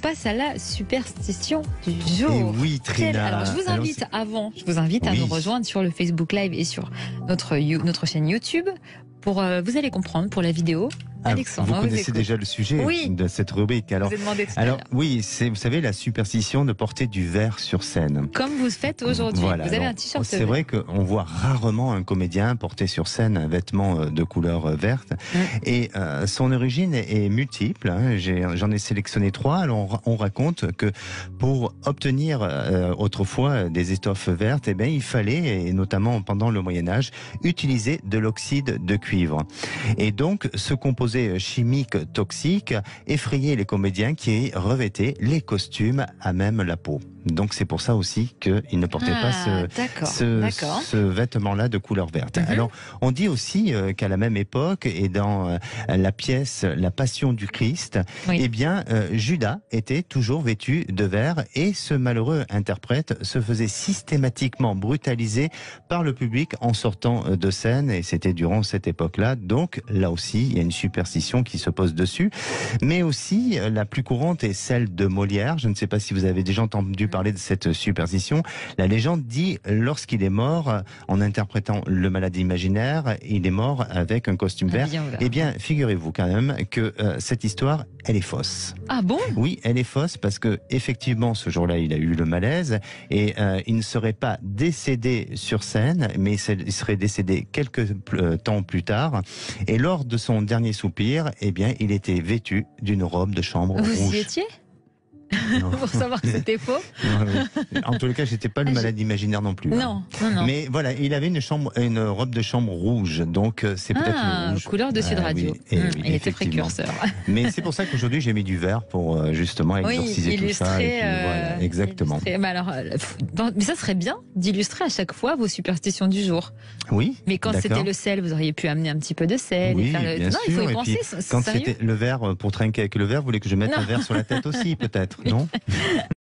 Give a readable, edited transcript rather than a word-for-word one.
passe à la superstition du jour. Et oui, Trina. Alors, je vous invite à nous rejoindre sur le Facebook Live et sur notre chaîne YouTube. Vous allez comprendre pour la vidéo. Alexandre, vous connaissez déjà le sujet de cette rubrique. Alors, vous avez demandé tout à alors l'heure. oui, c'est, vous savez, la superstition de porter du vert sur scène. Comme vous faites aujourd'hui. Voilà, vous avez alors, un t-shirt c'est vert. vrai qu'on voit rarement un comédien porter sur scène un vêtement de couleur verte. Et son origine est multiple. Hein. J'en ai sélectionné 3. Alors, on raconte que pour obtenir autrefois des étoffes vertes, eh bien, il fallait, et notamment pendant le Moyen-Âge, utiliser de l'oxyde de cuivre. Et donc, ce composé chimique toxique effrayait les comédiens qui revêtaient les costumes à même la peau. Donc c'est pour ça aussi qu'ils ne portaient pas ce vêtement-là de couleur verte. Alors on dit aussi qu'à la même époque et dans la pièce La Passion du Christ, eh bien Judas était toujours vêtu de vert et ce malheureux interprète se faisait systématiquement brutaliser par le public en sortant de scène et c'était durant cette époque-là. Donc là aussi il y a une superstition qui se pose dessus, mais aussi la plus courante est celle de Molière. Je ne sais pas si vous avez déjà entendu parler de cette superstition. La légende dit, lorsqu'il est mort, en interprétant le malade imaginaire, il est mort avec un costume vert. Eh bien, figurez-vous quand même que cette histoire, elle est fausse. Ah bon? Oui, elle est fausse parce que effectivement, ce jour-là, il a eu le malaise et il ne serait pas décédé sur scène, mais il serait décédé quelques temps plus tard. Et lors de son dernier soupir, eh bien, il était vêtu d'une robe de chambre rouge. Vous y étiez? Pour savoir que c'était faux. En tous les cas, j'étais pas le malade imaginaire non plus. Non, non, non. Mais voilà, il avait une robe de chambre rouge, donc c'est peut-être le rouge. Couleur de Sud Radio. Oui, il était précurseur. Mais c'est pour ça qu'aujourd'hui j'ai mis du vert pour justement exorciser tout ça. Et puis, voilà, exactement. Mais alors, mais ça serait bien d'illustrer à chaque fois vos superstitions du jour. Oui. Mais quand c'était le sel, vous auriez pu amener un petit peu de sel. Oui, et faire bien sûr. Il faut y penser. Quand c'était le verre pour trinquer avec le verre, vous voulez que je mette un verre sur la tête aussi, peut-être? Non.